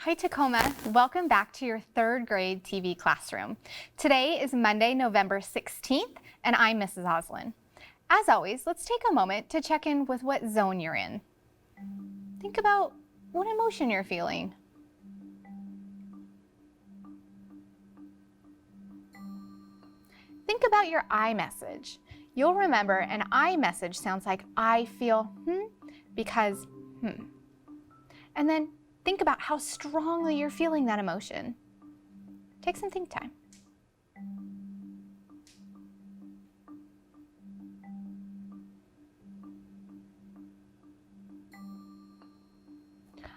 Hi Tacoma, welcome back to your third grade TV classroom. Today is Monday, November 16th, and I'm Mrs. Oslin. As always, let's take a moment to check in with what zone you're in. Think about what emotion you're feeling. Think about your I message. You'll remember an I message sounds like I feel because And then think about how strongly you're feeling that emotion. Take some think time.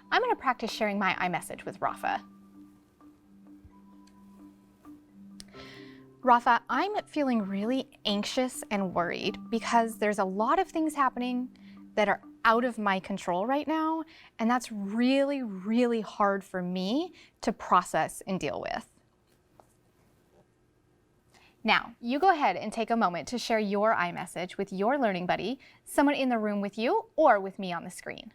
I'm going to practice sharing my iMessage with Rafa. Rafa, I'm feeling really anxious and worried because there's a lot of things happening that are out of my control right now, and that's really, really hard for me to process and deal with. Now, you go ahead and take a moment to share your iMessage with your learning buddy, someone in the room with you, or with me on the screen.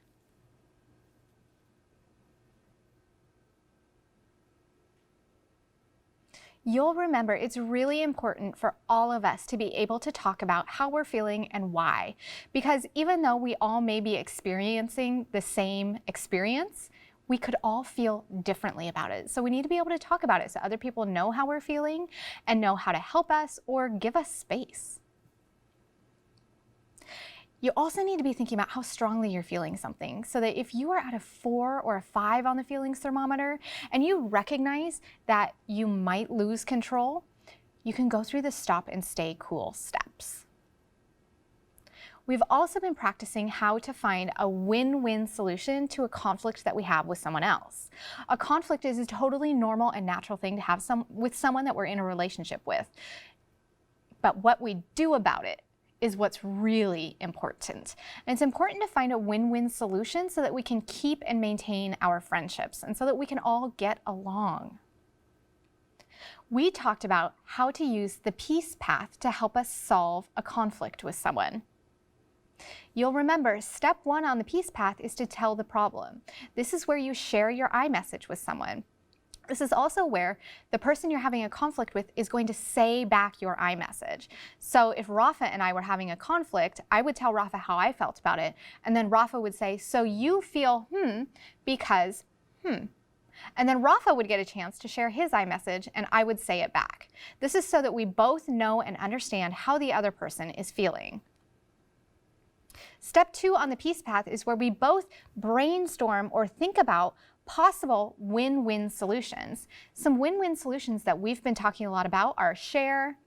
You'll remember it's really important for all of us to be able to talk about how we're feeling and why. Because even though we all may be experiencing the same experience, we could all feel differently about it. So we need to be able to talk about it so other people know how we're feeling and know how to help us or give us space. You also need to be thinking about how strongly you're feeling something so that if you are at a 4 or a 5 on the feelings thermometer and you recognize that you might lose control, you can go through the stop and stay cool steps. We've also been practicing how to find a win-win solution to a conflict that we have with someone else. A conflict is a totally normal and natural thing to have with someone that we're in a relationship with. But what we do about it is what's really important. And it's important to find a win-win solution so that we can keep and maintain our friendships and so that we can all get along. We talked about how to use the peace path to help us solve a conflict with someone. You'll remember step 1 on the peace path is to tell the problem. This is where you share your iMessage with someone. This is also where the person you're having a conflict with is going to say back your iMessage. So if Rafa and I were having a conflict, I would tell Rafa how I felt about it, and then Rafa would say, so you feel because And then Rafa would get a chance to share his iMessage, and I would say it back. This is so that we both know and understand how the other person is feeling. Step 2 on the peace path is where we both brainstorm or think about possible win-win solutions. Some win-win solutions that we've been talking a lot about are share,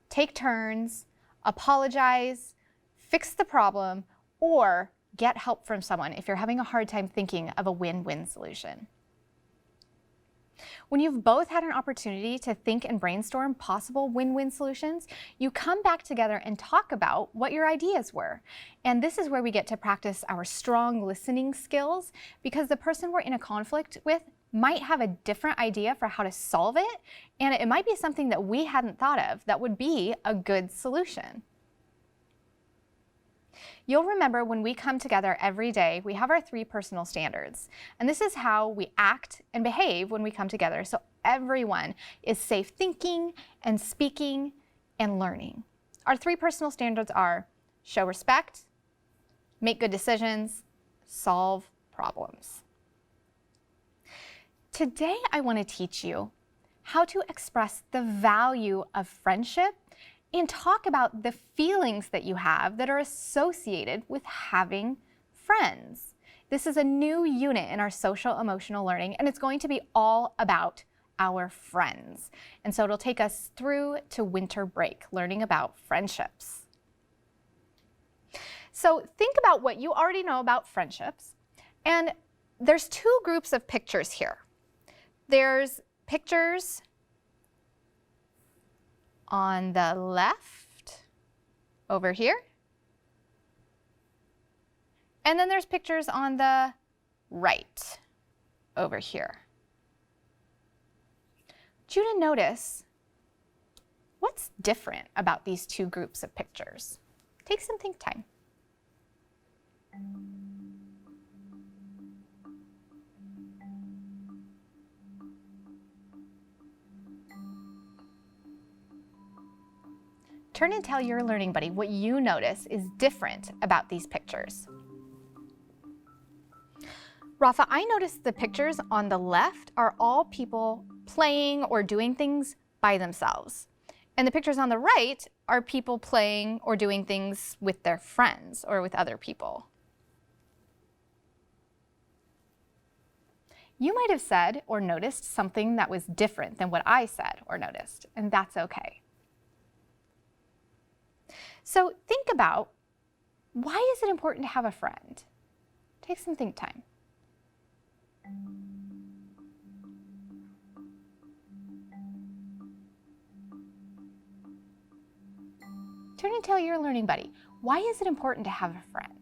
take turns, apologize, fix the problem, or get help from someone if you're having a hard time thinking of a win-win solution. When you've both had an opportunity to think and brainstorm possible win-win solutions, you come back together and talk about what your ideas were. And this is where we get to practice our strong listening skills because the person we're in a conflict with might have a different idea for how to solve it, and it might be something that we hadn't thought of that would be a good solution. You'll remember when we come together every day, we have our 3 personal standards. And this is how we act and behave when we come together. So everyone is safe thinking and speaking and learning. Our 3 personal standards are show respect, make good decisions, solve problems. Today, I want to teach you how to express the value of friendship and talk about the feelings that you have that are associated with having friends. This is a new unit in our social emotional learning, and it's going to be all about our friends. And so it'll take us through to winter break, learning about friendships. So think about what you already know about friendships, and there's 2 groups of pictures here. There's pictures on the left over here. And then there's pictures on the right over here. I want you to notice what's different about these 2 groups of pictures. Take some think time. Turn and tell your learning buddy what you notice is different about these pictures. Rafa, I noticed the pictures on the left are all people playing or doing things by themselves. And the pictures on the right are people playing or doing things with their friends or with other people. You might have said or noticed something that was different than what I said or noticed, and that's okay. So think about, why is it important to have a friend? Take some think time. Turn and tell your learning buddy, why is it important to have a friend?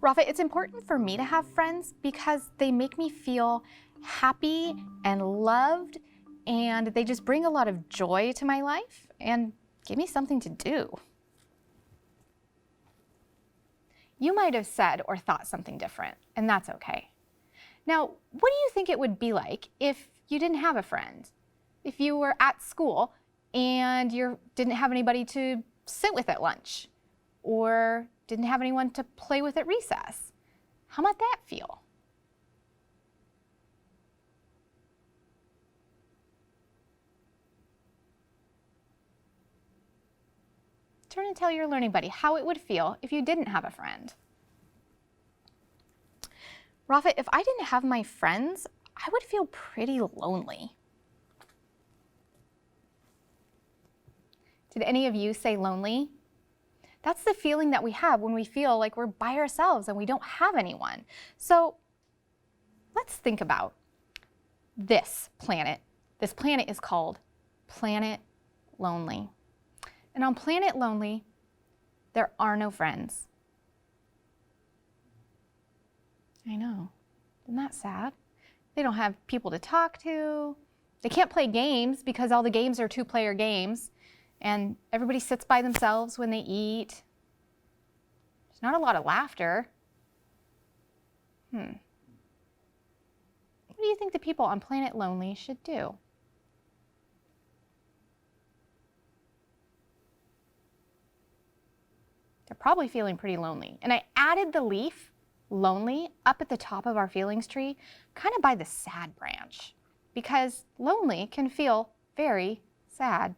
Rafa, it's important for me to have friends because they make me feel happy and loved, and they just bring a lot of joy to my life and give me something to do. You might have said or thought something different, and that's okay. Now, what do you think it would be like if you didn't have a friend? If you were at school and you didn't have anybody to sit with at lunch, or didn't have anyone to play with at recess? How might that feel? Turn and tell your learning buddy how it would feel if you didn't have a friend. Rafa, if I didn't have my friends, I would feel pretty lonely. Did any of you say lonely? That's the feeling that we have when we feel like we're by ourselves and we don't have anyone. So let's think about this planet. This planet is called Planet Lonely. And on Planet Lonely, there are no friends. I know. Isn't that sad? They don't have people to talk to. They can't play games because all the games are two-player games. And everybody sits by themselves when they eat. There's not a lot of laughter. What do you think the people on Planet Lonely should do? They're probably feeling pretty lonely. And I added the leaf, lonely, up at the top of our feelings tree, kind of by the sad branch, because lonely can feel very sad.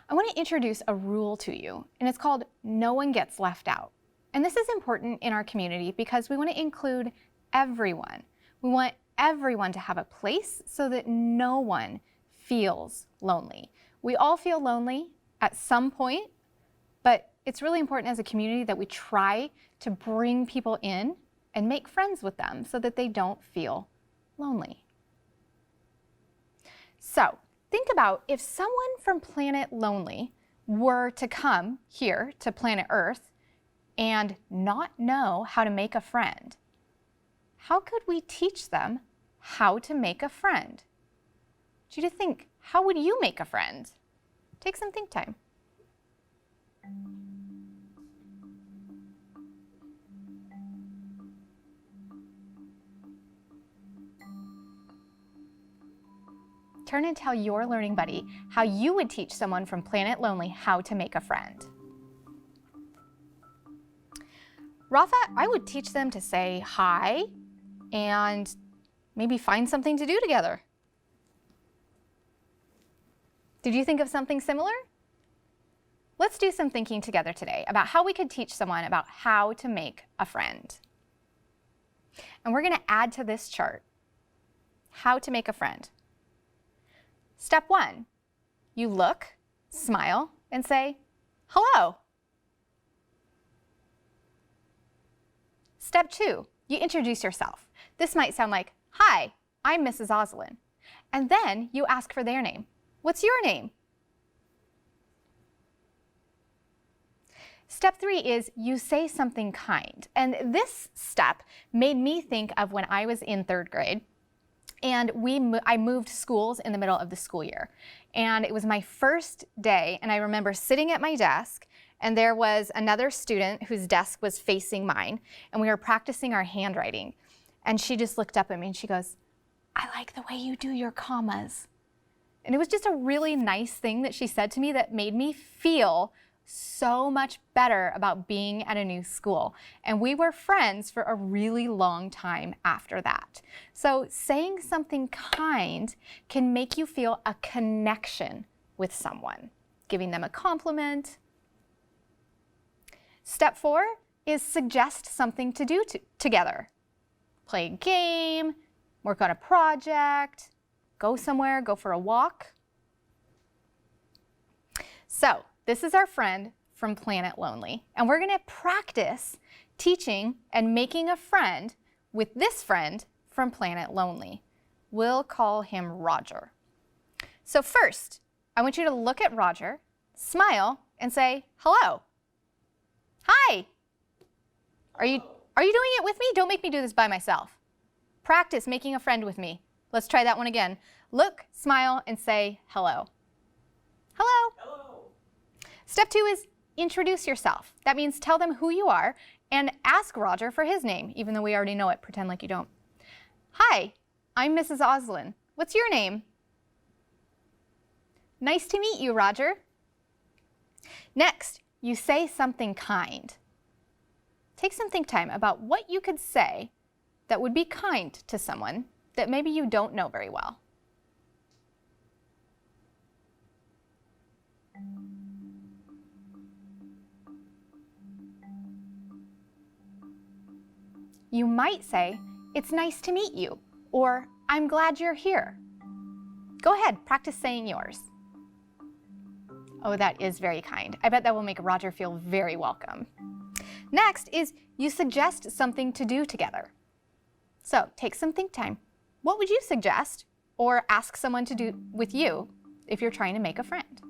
I want to introduce a rule to you, and it's called no one gets left out. And this is important in our community because we want to include everyone. We want everyone to have a place so that no one feels lonely. We all feel lonely at some point, but it's really important as a community that we try to bring people in and make friends with them so that they don't feel lonely. So, think about if someone from Planet Lonely were to come here to planet Earth and not know how to make a friend. How could we teach them how to make a friend? I want you to think, how would you make a friend? Take some think time. Turn and tell your learning buddy how you would teach someone from Planet Lonely how to make a friend. Rafa, I would teach them to say hi and maybe find something to do together. Did you think of something similar? Let's do some thinking together today about how we could teach someone about how to make a friend. And we're going to add to this chart how to make a friend. Step 1, you look, smile, and say, hello. Step 2, you introduce yourself. This might sound like, hi, I'm Mrs. Oslin. And then you ask for their name. What's your name? Step 3 is you say something kind. And this step made me think of when I was in 3rd grade. And I moved schools in the middle of the school year. And it was my first day, and I remember sitting at my desk, and there was another student whose desk was facing mine, and we were practicing our handwriting. And she just looked up at me and she goes, I like the way you do your commas. And it was just a really nice thing that she said to me that made me feel so much better about being at a new school. And we were friends for a really long time after that. So saying something kind can make you feel a connection with someone, giving them a compliment. Step 4 is suggest something to do together. Play a game, work on a project, go somewhere, go for a walk. So this is our friend from Planet Lonely, and we're gonna practice teaching and making a friend with this friend from Planet Lonely. We'll call him Roger. So first, I want you to look at Roger, smile, and say, hello. Hi. Are you doing it with me? Don't make me do this by myself. Practice making a friend with me. Let's try that one again. Look, smile, and say hello. Hello. Hello. Step 2 is introduce yourself. That means tell them who you are and ask Roger for his name, even though we already know it. Pretend like you don't. Hi, I'm Mrs. Oslin. What's your name? Nice to meet you, Roger. Next, you say something kind. Take some think time about what you could say that would be kind to someone that maybe you don't know very well. You might say, it's nice to meet you, or I'm glad you're here. Go ahead, practice saying yours. Oh, that is very kind. I bet that will make Roger feel very welcome. Next is you suggest something to do together. So take some think time. What would you suggest or ask someone to do with you if you're trying to make a friend?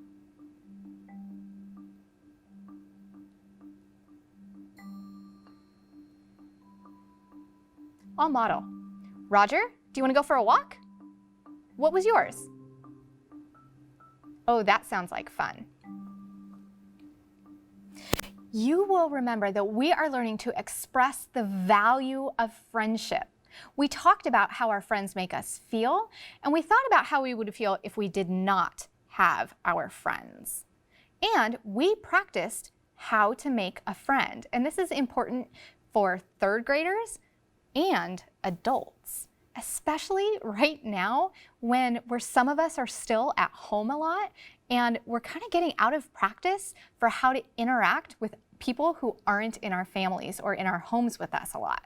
I'll model. Roger, do you want to go for a walk? What was yours? Oh, that sounds like fun. You will remember that we are learning to express the value of friendship. We talked about how our friends make us feel, and we thought about how we would feel if we did not have our friends. And we practiced how to make a friend. And this is important for third graders and adults, especially right now when some of us are still at home a lot and we're kind of getting out of practice for how to interact with people who aren't in our families or in our homes with us a lot.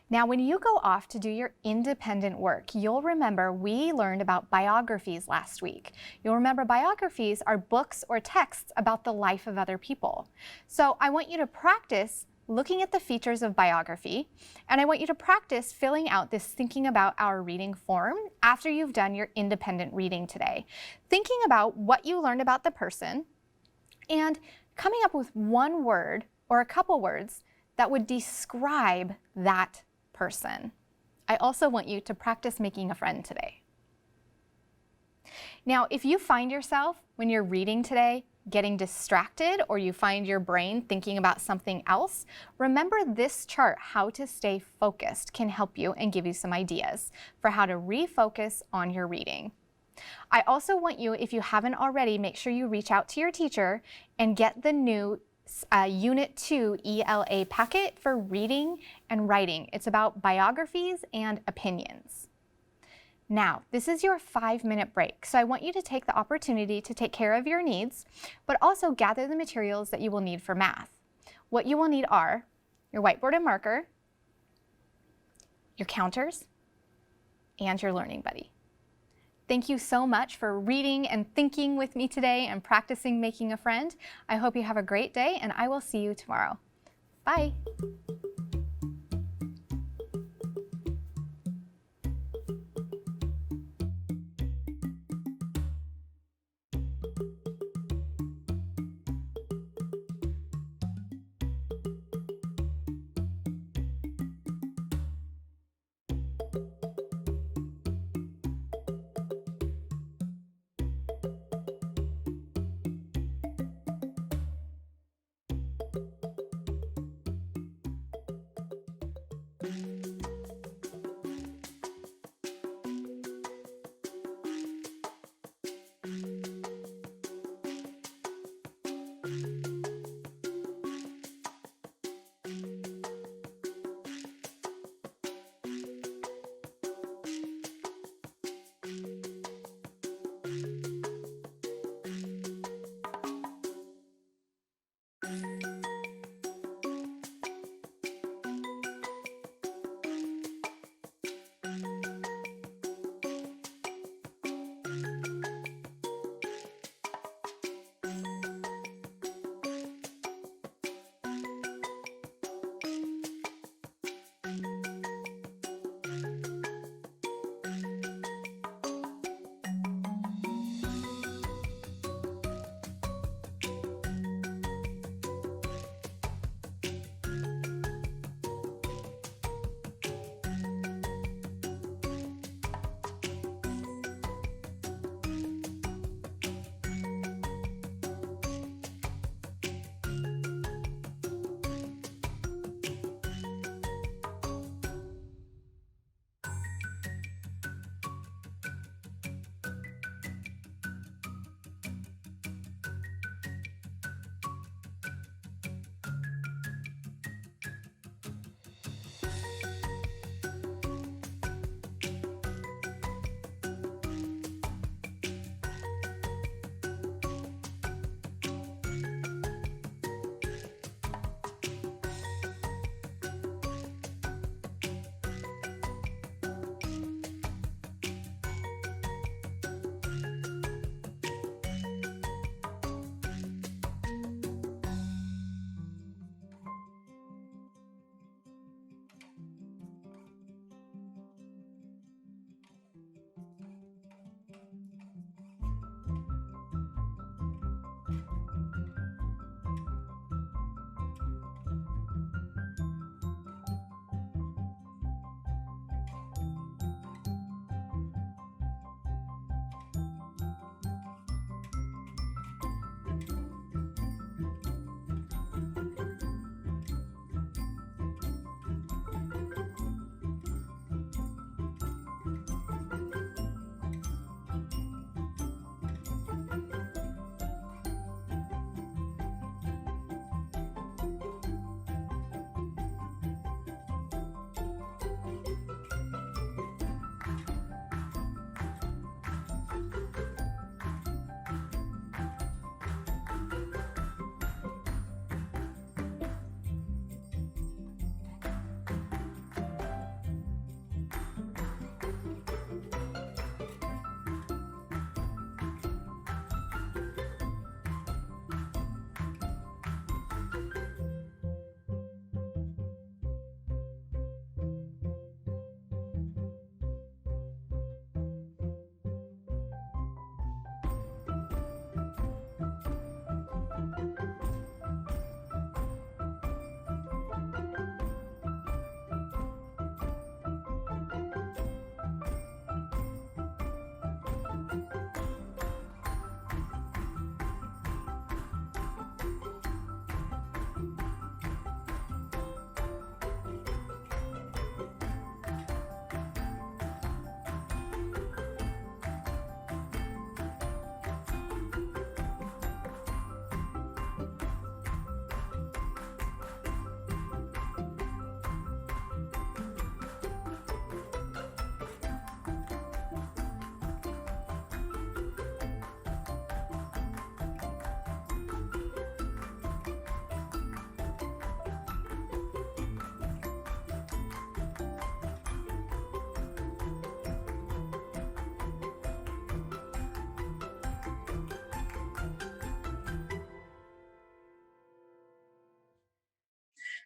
Now, when you go off to do your independent work, you'll remember we learned about biographies last week. You'll remember biographies are books or texts about the life of other people. So I want you to practice looking at the features of biography, and I want you to practice filling out this thinking about our reading form after you've done your independent reading today. Thinking about what you learned about the person and coming up with one word or a couple words that would describe that person. I also want you to practice making a friend today. Now, if you find yourself when you're reading today getting distracted or you find your brain thinking about something else, remember this chart, How to Stay Focused, can help you and give you some ideas for how to refocus on your reading. I also want you, if you haven't already, make sure you reach out to your teacher and get the new Unit 2 ELA packet for reading and writing. It's about biographies and opinions. Now, this is your 5-minute break, so I want you to take the opportunity to take care of your needs, but also gather the materials that you will need for math. What you will need are your whiteboard and marker, your counters, and your learning buddy. Thank you so much for reading and thinking with me today and practicing making a friend. I hope you have a great day, and I will see you tomorrow. Bye.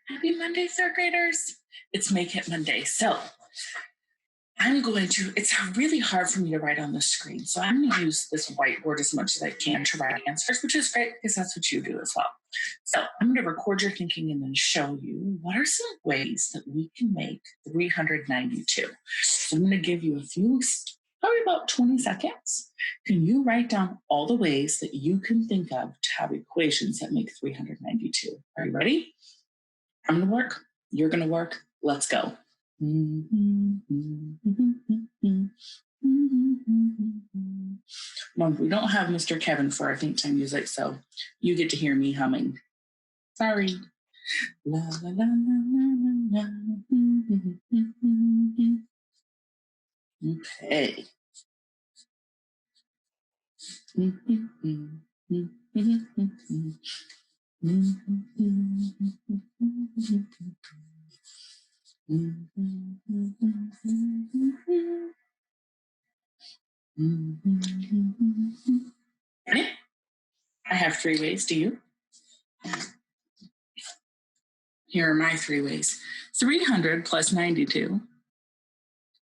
Happy Monday, third graders. It's Make It Monday. So it's really hard for me to write on the screen. So I'm going to use this whiteboard as much as I can to write answers, which is great because that's what you do as well. So I'm going to record your thinking and then show you what are some ways that we can make 392. So I'm going to give you a few, probably about 20 seconds. Can you write down all the ways that you can think of to have equations that make 392? Are you ready? I'm going to work. You're going to work. Let's go. Mom, we don't have Mr. Kevin for our think time music, so you get to hear me humming. Sorry. La, la, la, la, la, la. Okay. Ready? I have 3 ways. Do you? Here are my 3 ways. 300 plus 92,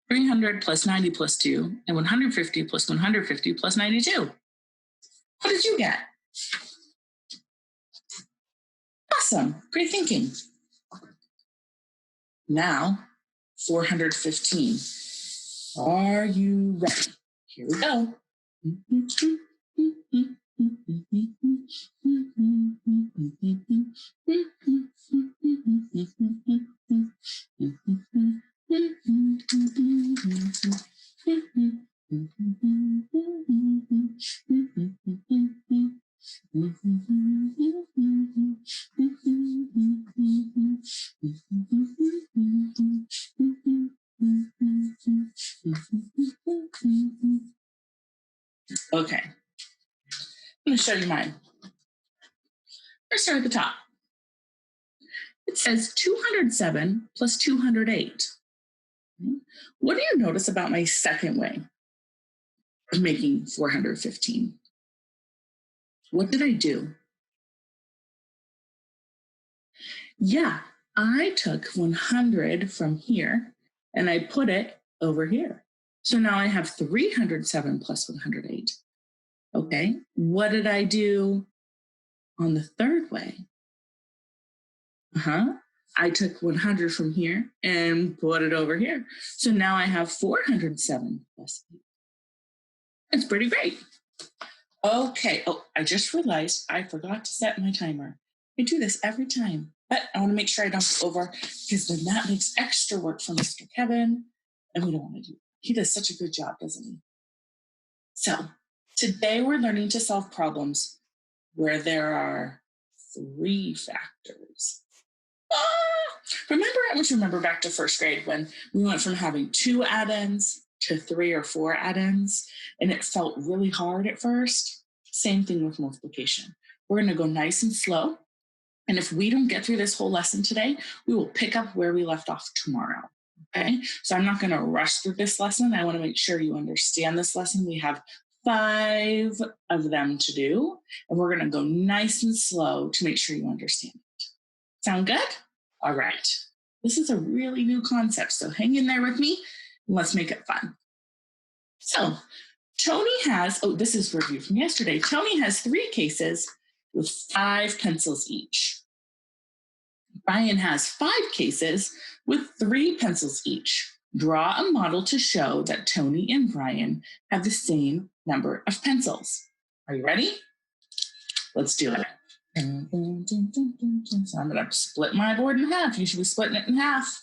300 plus 90 plus 2, and 150 plus 150 plus 92. What did you get? Awesome. Great thinking. Now, 415. Are you ready? Here we go. Okay. I'm going to show you mine. Let's start at the top. It says 207 plus 208. What do you notice about my second way of making 415? What did I do? Yeah, I took 100 from here and I put it over here. So now I have 307 plus 108. Okay, what did I do on the third way? I took 100 from here and put it over here. So now I have 407 plus 8. That's pretty great. Okay. Oh, I just realized I forgot to set my timer. I do this every time, but I want to make sure I don't go over because then that makes extra work for Mr. Kevin, and we don't want to do. He does such a good job, doesn't he? So today we're learning to solve problems where there are 3 factors. Remember back to first grade when we went from having 2 addends to 3 or 4 addends, and it felt really hard at first? Same thing with multiplication. We're going to go nice and slow, and if we don't get through this whole lesson today, we will pick up where we left off tomorrow. Okay, so I'm not going to rush through this lesson. I want to make sure you understand this lesson. We have 5 of them to do, and we're going to go nice and slow to make sure you understand it. Sound good? All right. This is a really new concept, so hang in there with me and let's make it fun. So Toni has, this is review from yesterday. Toni has 3 cases with 5 pencils each. Brian has 5 cases with 3 pencils each. Draw a model to show that Toni and Brian have the same number of pencils. Are you ready? Let's do it. So I'm going to split my board in half. You should be splitting it in half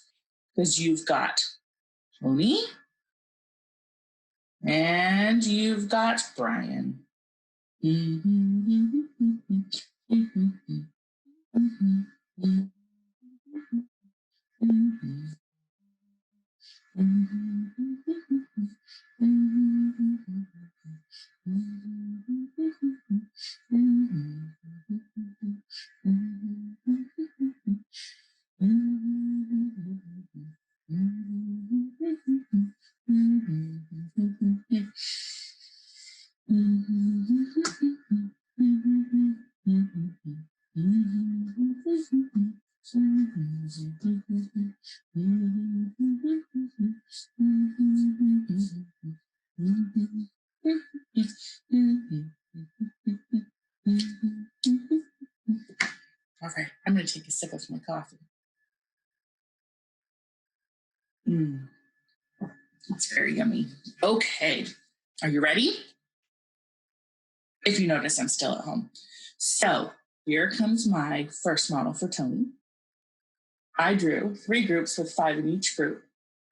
because you've got Toni and you've got Brian. with my coffee. It's very yummy. Okay, are you ready? If you notice, I'm still at home. So here comes my first model for Toni. I drew 3 groups with 5 in each group,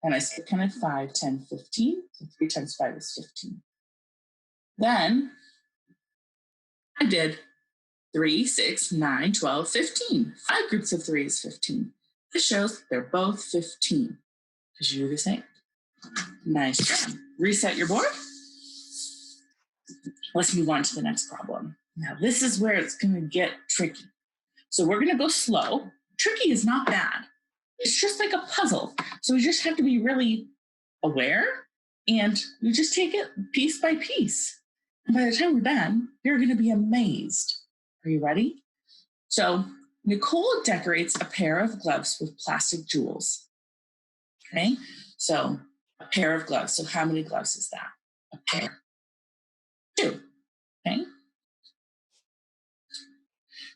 and I counted 5, 10, 15. So 3 times 5 is 15. Then I did 3, 6, 9, 12, 15. 5 groups of 3 is 15. This shows they're both 15. Did you do the same? Nice job. Reset your board. Let's move on to the next problem. Now, this is where it's going to get tricky. So we're going to go slow. Tricky is not bad. It's just like a puzzle. So we just have to be really aware, and we just take it piece by piece. And by the time we're done, you're going to be amazed. Are you ready? So Nicole decorates a pair of gloves with plastic jewels. Okay, so a pair of gloves. So how many gloves is that? A pair. 2. Okay.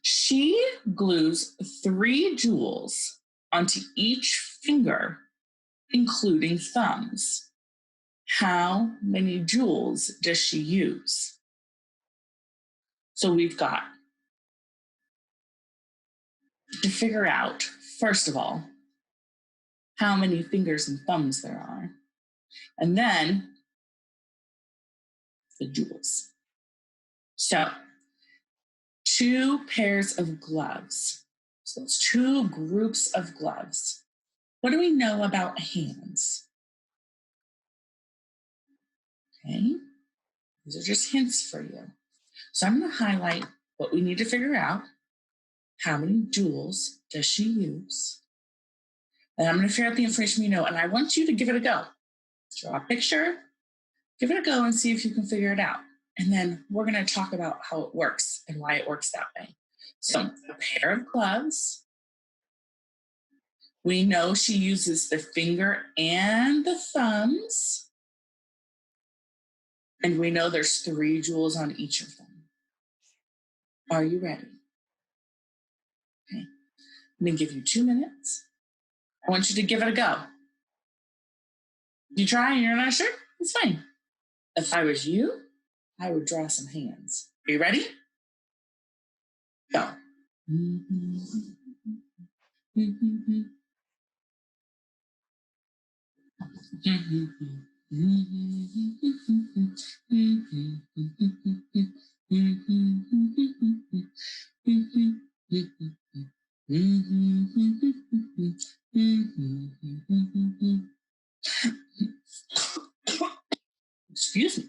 She glues 3 jewels onto each finger, including thumbs. How many jewels does she use? So we've got to figure out, first of all, how many fingers and thumbs there are, and then the jewels. So 2 pairs of gloves. So it's 2 groups of gloves. What do we know about hands? Okay, these are just hints for you. So I'm going to highlight what we need to figure out. How many jewels does she use? And I'm going to figure out the information we know, and I want you to give it a go. Draw a picture, give it a go, and see if you can figure it out. And then we're going to talk about how it works and why it works that way. So a pair of gloves. We know she uses the finger and the thumbs. And we know there's 3 jewels on each of them. Are you ready? Okay. I'm going to give you 2 minutes. I want you to give it a go. You try and you're not sure? It's fine. If I was you, I would draw some hands. Are you ready? Go. Excuse me.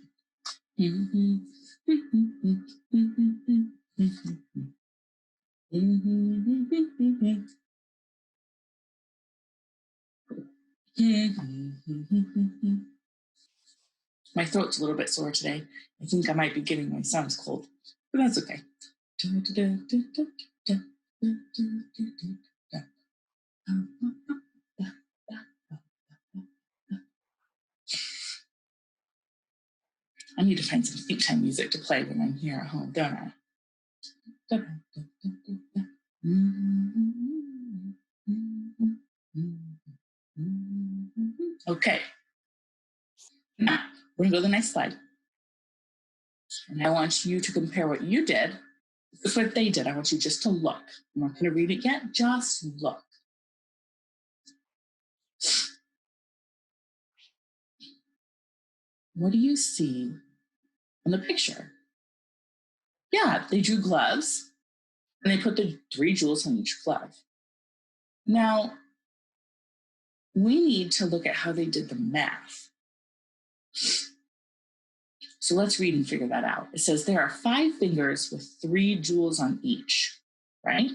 My throat's a little bit sore today. I think I might be getting my son's cold, but that's okay. I need to find some think time music to play when I'm here at home, don't I? Okay. Now, we're going to go to the next slide. And I want you to compare what you did with what they did. I want you just to look. I'm not going to read it yet. Just look. What do you see in the picture? Yeah, they drew gloves and they put the 3 jewels on each glove. Now, we need to look at how they did the math. So let's read and figure that out. It says there are 5 fingers with 3 jewels on each, right?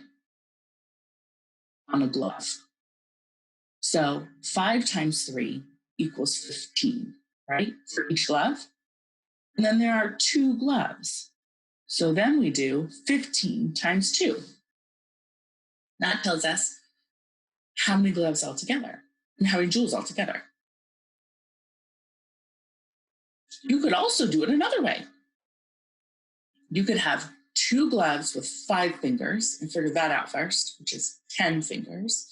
On a glove. So 5 times 3 equals 15, right? For each glove. And then there are 2 gloves. So then we do 15 times 2. That tells us how many gloves altogether and how many jewels altogether. You could also do it another way. You could have 2 gloves with 5 fingers and figure that out first, which is 10 fingers.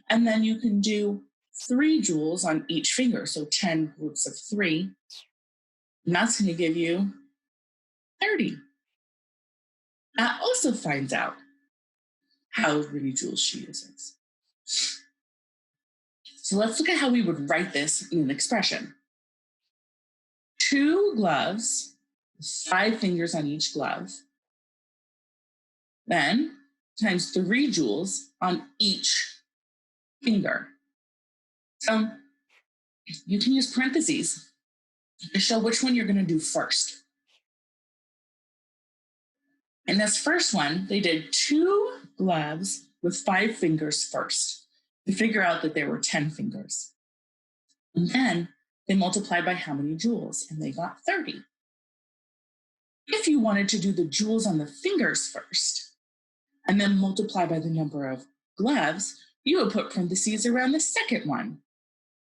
And then you can do 3 joules on each finger, so 10 groups of 3. And that's going to give you 30. That also finds out how many joules she uses. So let's look at how we would write this in an expression. 2 gloves, 5 fingers on each glove, then times 3 joules on each finger. So you can use parentheses to show which one you're going to do first. In this first one, they did 2 gloves with 5 fingers first to figure out that there were 10 fingers. And then they multiplied by how many joules, and they got 30. If you wanted to do the joules on the fingers first, and then multiply by the number of gloves, you would put parentheses around the second one.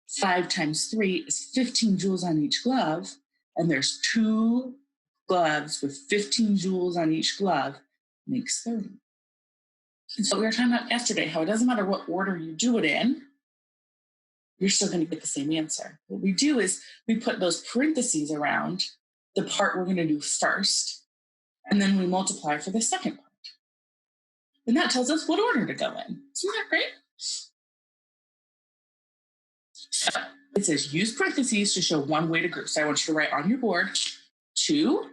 5 times 3 is 15 joules on each glove, and there's 2 gloves with 15 joules on each glove makes 30. And so we were talking about yesterday, how it doesn't matter what order you do it in, you're still going to get the same answer. What we do is we put those parentheses around the part we're going to do first, and then we multiply for the second part. And that tells us what order to go in. Isn't that great? So it says use parentheses to show one way to group. So I want you to write on your board 2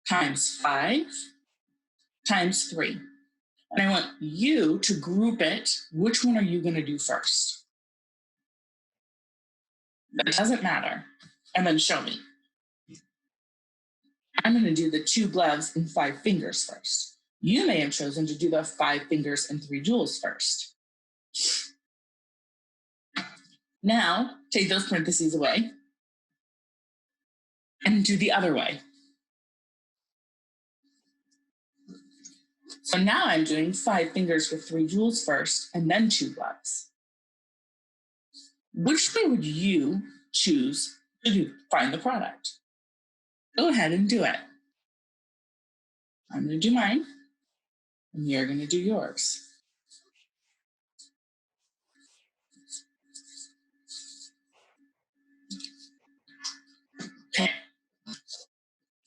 times 5 times 3. And I want you to group it. Which one are you going to do first? It doesn't matter. And then show me. I'm going to do the 2 gloves and 5 fingers first. You may have chosen to do the 5 fingers and 3 joules first. Now, take those parentheses away and do the other way. So now I'm doing 5 fingers with 3 joules first and then 2 gloves. Which way would you choose to find the product? Go ahead and do it. I'm going to do mine, and you're going to do yours. Okay.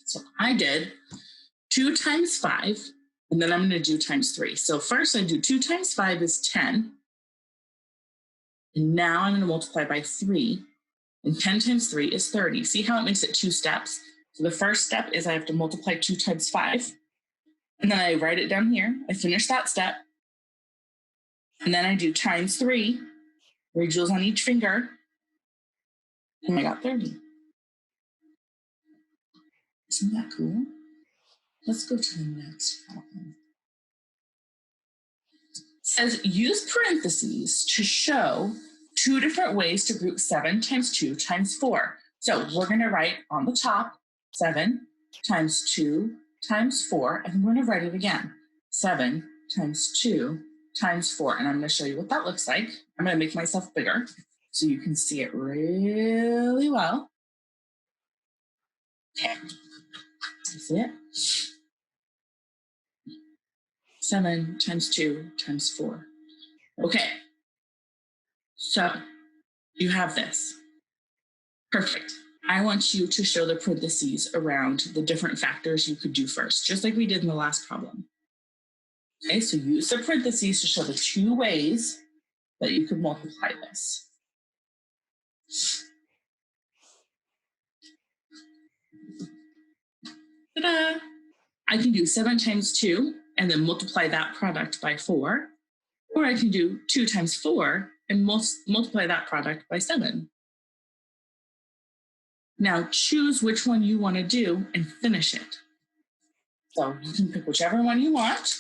So I did 2 times 5, and then I'm going to do times 3. So first I do 2 times 5 is 10. And now I'm going to multiply by 3. And 10 times 3 is 30. See how it makes it 2 steps? So the first step is I have to multiply 2 times 5. And then I write it down here. I finish that step. And then I do times 3, 3 joules on each finger. And I got 30. Isn't that cool? Let's go to the next problem. It says use parentheses to show 2 different ways to group 7 times 2 times 4. So we're going to write on the top 7 times 2 times 4, and we're going to write it again. 7 times 2 times 4, and I'm going to show you what that looks like. I'm going to make myself bigger so you can see it really well. Okay, you see it? 7 times 2 times 4. Okay, so you have this. Perfect. I want you to show the parentheses around the different factors you could do first, just like we did in the last problem. Okay, so use the parentheses to show the 2 ways that you could multiply this. Ta-da! I can do 7 times 2 and then multiply that product by 4, or I can do 2 times 4 and multiply that product by 7. Now choose which one you want to do and finish it. So you can pick whichever one you want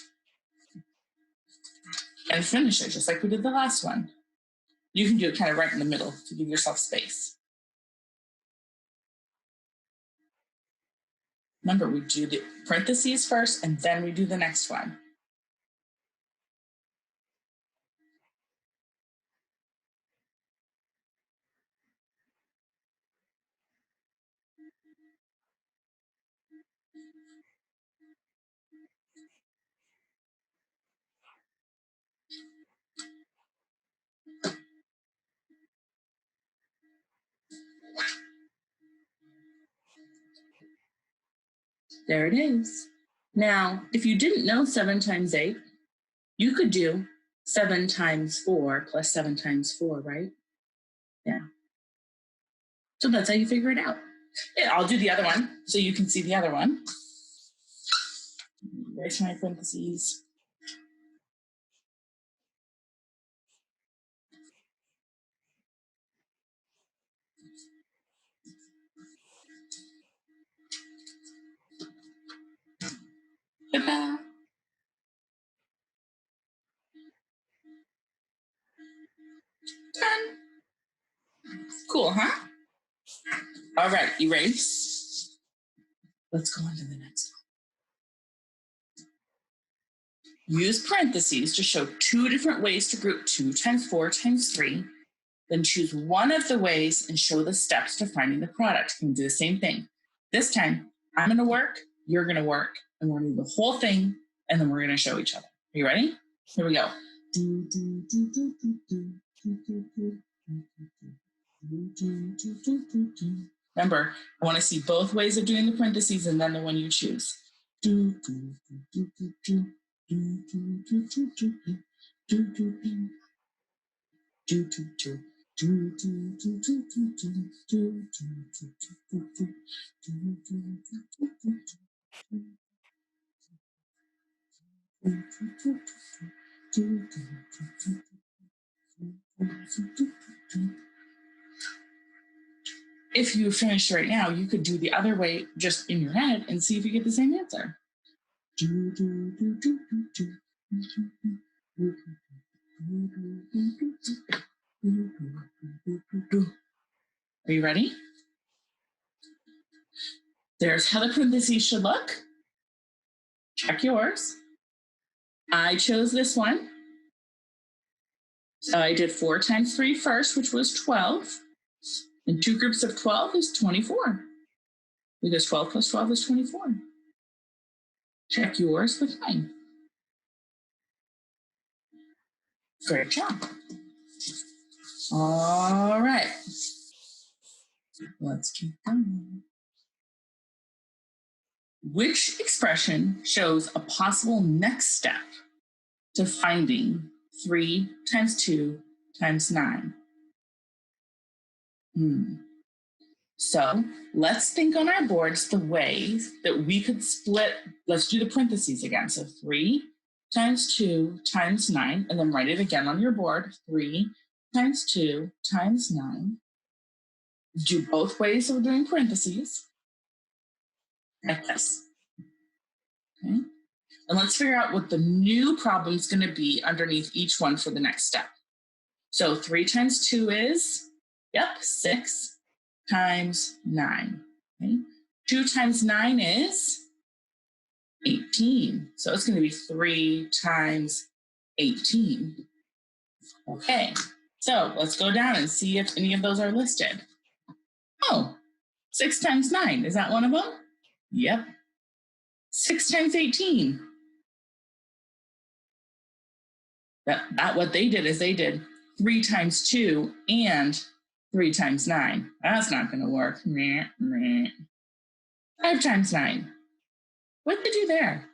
and finish it, just like we did the last one. You can do it kind of right in the middle to give yourself space. Remember, we do the parentheses first, and then we do the next one. There it is. Now, if you didn't know 7 times 8, you could do 7 times 4 plus 7 times 4, right? Yeah. So that's how you figure it out. Yeah, I'll do the other one so you can see the other one. Erase my parentheses. Ta-da. Done. Cool, huh? All right, erase. Let's go on to the next one. Use parentheses to show 2 different ways to group 2 times 4 times 3. Then choose one of the ways and show the steps to finding the product. You can do the same thing. This time, I'm going to work, you're going to work, and we're going to do the whole thing, and then we're going to show each other. Are you ready? Here we go. Remember, I want to see both ways of doing the parentheses and then the one you choose. If you finish right now, you could do the other way just in your head and see if you get the same answer. Are you ready? There's how the parentheses should look. Check yours. I chose this one. So I did 4 times 3 first, which was 12. And 2 groups of 12 is 24. Because 12 plus 12 is 24. Check yours with mine. Great job. All right. Let's keep going. Which expression shows a possible next step to finding 3 times 2 times 9? So let's think on our boards the ways that we could split. Let's do the parentheses again. So 3 times 2 times 9, and then write it again on your board. 3 times 2 times 9. Do both ways of doing parentheses. Like this. Okay. And let's figure out what the new problem is going to be underneath each one for the next step. So 3 times 2 is, 6 times 9. Okay. 2 times 9 is 18. So it's going to be 3 times 18. Okay. So let's go down and see if any of those are listed. Oh, 6 times 9. Is that one of them? Yep. 6 times 18. That what they did is they did 3 times 2 and 3 times 9. That's not going to work. 5 times 9. What did they do there?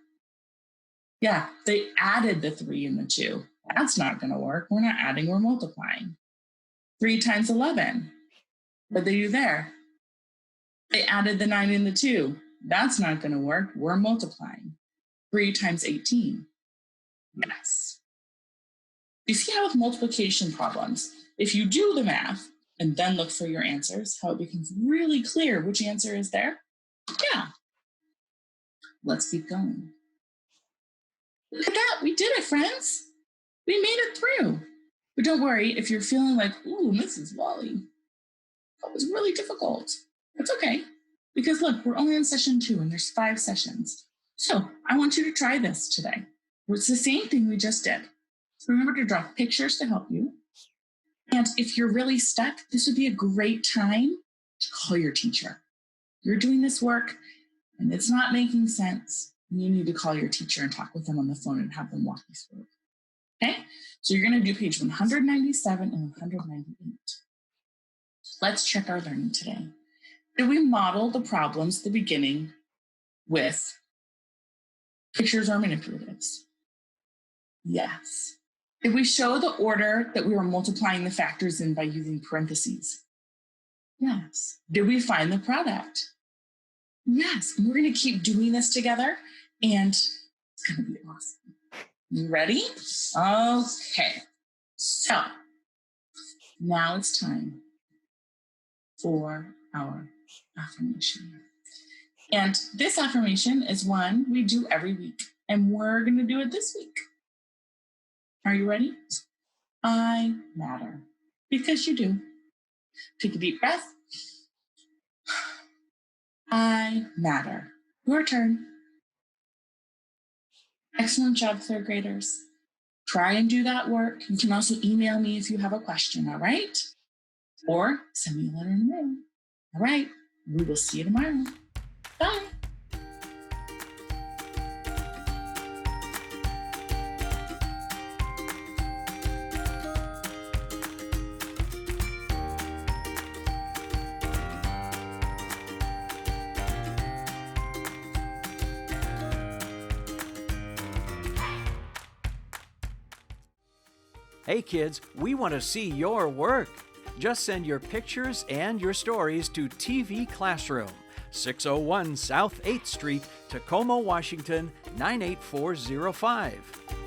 Yeah, they added the 3 and the 2. That's not going to work. We're not adding, we're multiplying. 3 times 11. What did they do there? They added the 9 and the 2. That's not going to work. We're multiplying. 3 times 18. Yes. You see how with multiplication problems, if you do the math and then look for your answers, how it becomes really clear which answer is there? Yeah. Let's keep going. Look at that. We did it, friends. We made it through. But don't worry if you're feeling like, ooh, Mrs. Wally, that was really difficult. That's okay. Because look, we're only in session 2 and there's 5 sessions. So I want you to try this today. It's the same thing we just did. So remember to draw pictures to help you. And if you're really stuck, this would be a great time to call your teacher. You're doing this work and it's not making sense. you need to call your teacher and talk with them on the phone and have them walk you through it. Okay? So you're going to do page 197 and 198. Let's check our learning today. Did we model the problems at the beginning with pictures or manipulatives? Yes. Did we show the order that we were multiplying the factors in by using parentheses? Yes. Did we find the product? Yes. And we're going to keep doing this together, and it's going to be awesome. You ready? Okay. So now it's time for our affirmation. And this affirmation is one we do every week, and we're going to do it this week. Are you ready? I matter, because you do. Take a deep breath. I matter. Your turn. Excellent job, third graders. Try and do that work. You can also email me if you have a question, all right? Or send me a letter in the mail. All right. We will see you tomorrow. Bye. Hey kids, we want to see your work. Just send your pictures and your stories to TV Classroom, 601 South 8th Street, Tacoma, Washington, 98405.